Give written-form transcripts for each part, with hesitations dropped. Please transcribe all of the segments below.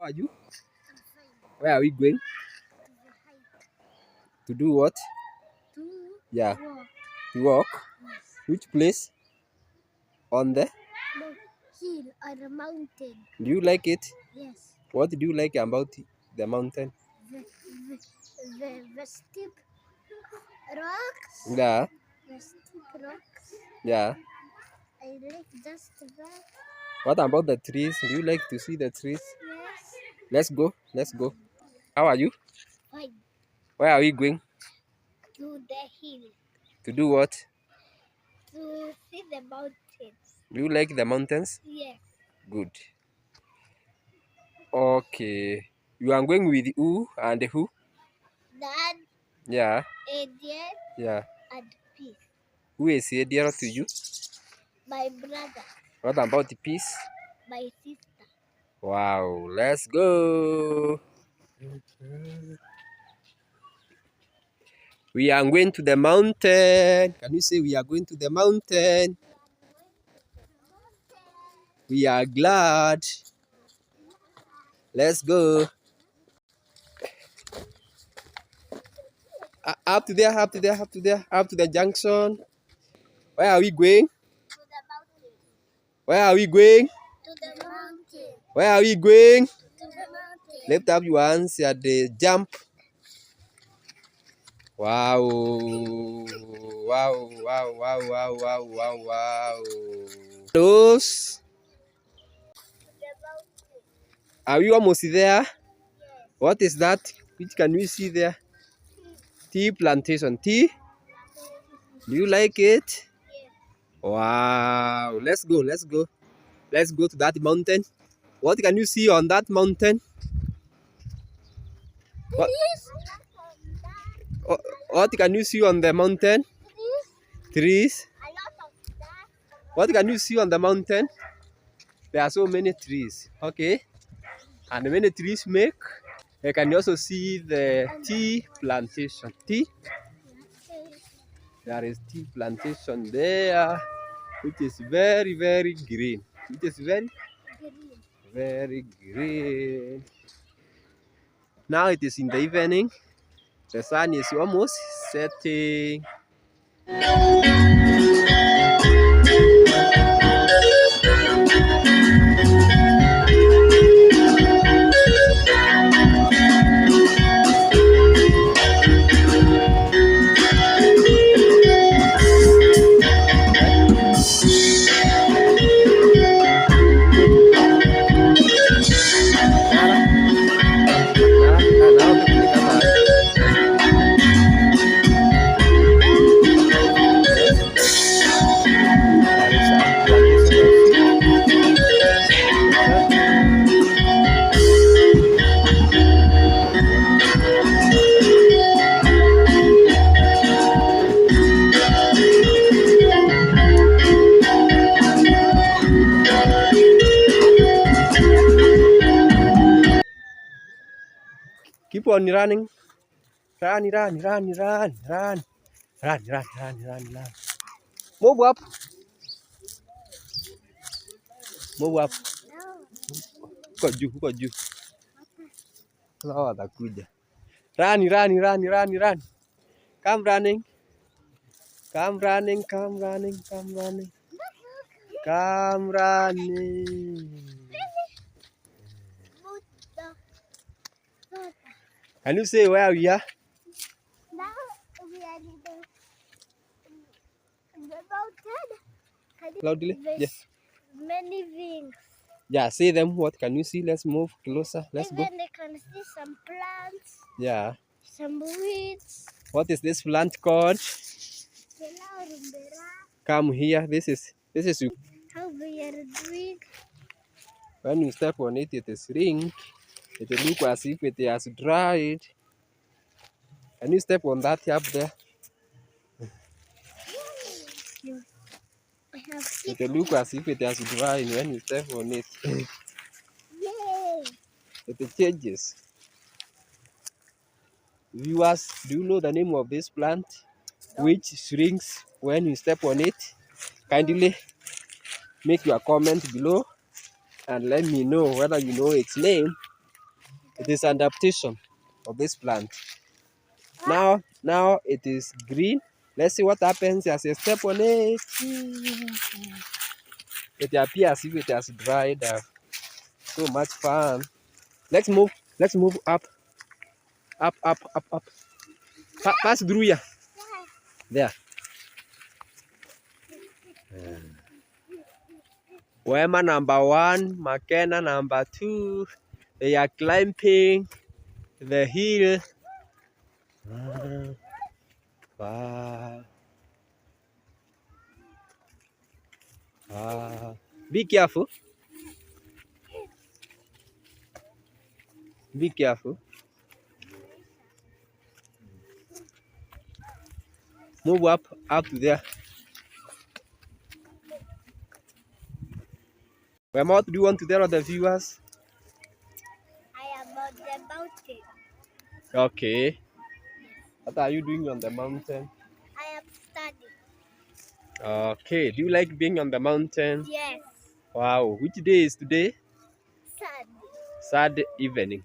are you? Where are we going? To do what? Yeah. To walk. Which place? On the hill or a mountain. Do you like it? Yes. What do you like about the mountain? The steep rocks. Yeah. The steep rocks. Yeah. I like just that. What about the trees? Do you like to see the trees? Yes. Let's go. Let's go. How are you? Fine. Where are we going? To the hill. To do what? To see the mountains. Do you like the mountains? Yes. Good. Okay. You are going with who and who? Dad. Yeah. Adrian. Yeah. And Peace. Who is dear to you? My brother. What about the Peace? My sister. Wow. Let's go. We are going to the mountain. Can you say we are going to the mountain? We are glad. Let's go. Up to there, up to there, up to there, up to the junction. Where are we going? To the mountain. Where are we going? To the mountain. Where are we going? To the mountain. Lift up your hands at the jump. Wow. Wow, wow, wow, wow, wow, wow, wow. Those. Are we almost there? Yes. What is that? Which can we see there? Tea plantation. Tea? Do you like it? Yes. Wow. Let's go. Let's go. Let's go to that mountain. What can you see on that mountain? What can you see on the mountain? Trees. A lot of that. What can you see on the mountain? There are so many trees. Okay. And many trees make. You can also see the tea plantation. Tea. There is tea plantation there, which is very, very green. It is very, very green. Now it is in the evening. The sun is almost setting. Keep on running. Run, run, run, run, run. Run, run, run, run, run. Move up. Move up. Huko juu, huko juu. Hao watakuja. Run, run, run, run, run. Come running. Come running, come running, come running. Come running. Can you say where we are? Now we are in the mountain. Loudly? Yeah. Many things. Yeah, say them. What can you see? Let's move closer. Let's go. Even they can see some plants. Yeah. Some weeds. What is this plant called? Come here. This is how we are doing. When you step on it, it is ring. It will look as if it has dried. Can you step on that up there? It will look as if it has dried when you step on it. It changes. Viewers, do you know the name of this plant? Which shrinks when you step on it? Kindly make your comment below and let me know whether you know its name. It is adaptation of this plant. Now it is green. Let's see what happens as I step on it. It appears as if it has dried up. So much fun. Let's move. Let's move up. Up. Pass through here. There. Wema number 1, McKenna number 2. They are climbing the hill. Wow. Be careful. Be careful. Move up to there. What do you want to tell the viewers? I am on the mountain. Okay. What are you doing on the mountain? I am studying. Okay. Do you like being on the mountain? Yes. Wow. Which day is today? Sunday. Sad evening.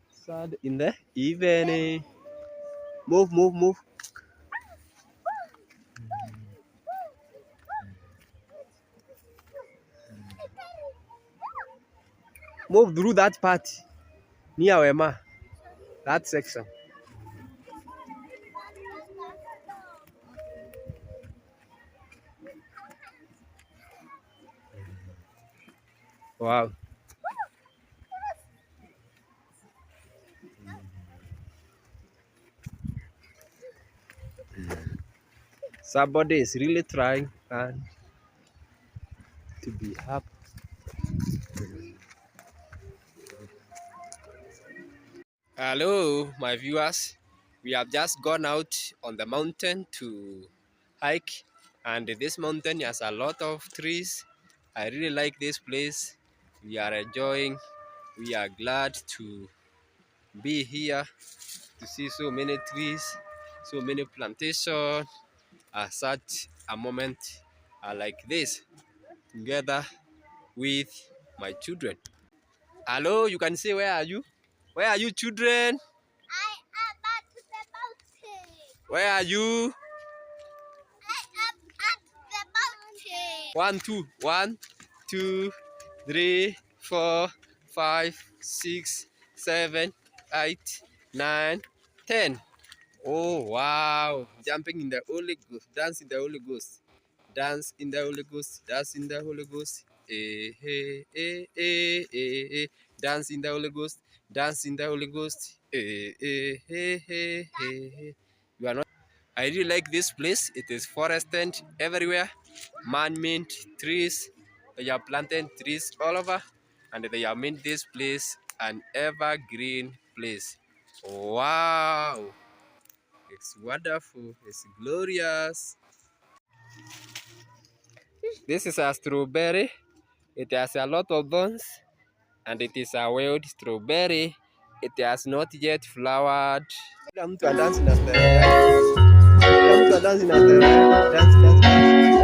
Sad in the evening. Move. Move through that part near Wema. That section. Wow. Somebody is really trying and to be happy. Hello, my viewers. We have just gone out on the mountain to hike, and this mountain has a lot of trees. I really like this place. We are enjoying. We are glad to be here to see so many trees, so many plantations at such a moment like this, together with my children. Hello, you can say, where are you? Where are you, children? I am at the mountain. Where are you? I am at the mountain. 1, 2, 1, 2, 3, 4, 5, 6, 7, 8, 9, 10. Oh wow! Jumping in the Holy Ghost, dance in the Holy Ghost, dance in the Holy Ghost, dance in the Holy Ghost. Dance in the Holy Ghost, dance in the Holy Ghost. You are not. I really like this place. It is forested everywhere, man-made trees. They have planted trees all over, and they have made this place an evergreen place. Wow! It's wonderful. It's glorious. This is a strawberry. It has a lot of thorns, and it is a wild strawberry. It has not yet flowered. Come to a dance in a Come to a dance in a dance, dance, dance,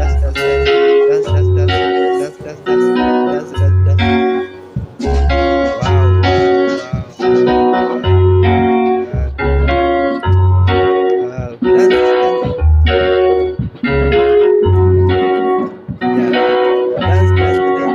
dance, dance, dance, dance, dance, dance, dance, dance, dance, dance. Wow, wow, wow. Dance, dance. Yeah, dance, dance, dance,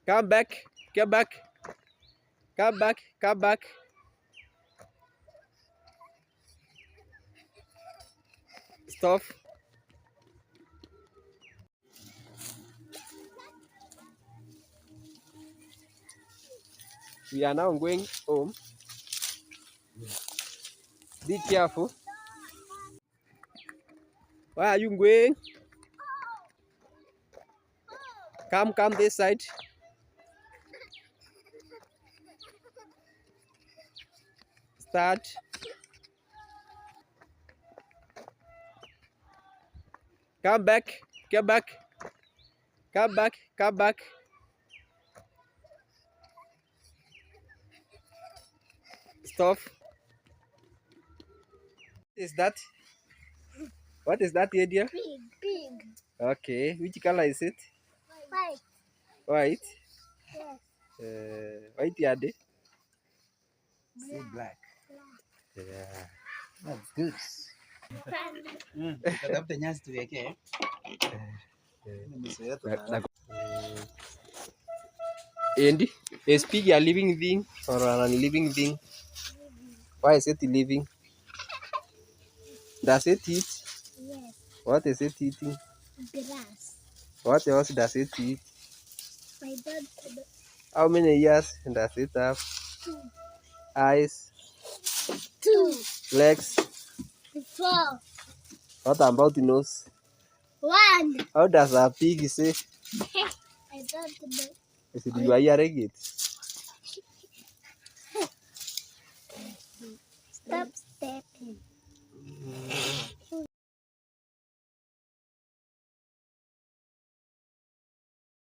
Come back. Come back. Come back. Come back. Stop. We are now going home. Be careful. Where are you going? Come this side. Start. Come back. Come back. Come back. Come back. Stop. Is that? What is that idea? Pig. Okay. Which color is it? White. White. Yes. White yard. See black. Yeah. That's good. Tutatafuta nyasi tuwekee. Nimezoea tutalala. And is pig a living thing or an unliving thing? Why is it living? Does it eat? Yes. What is it eating? Grass. What else does it eat? I don't know. How many ears does it have? 2. Eyes? 2. Legs? 4. What about the nose? 1. How does a pig say? I don't know. Is it you are hearing it? Stop stepping.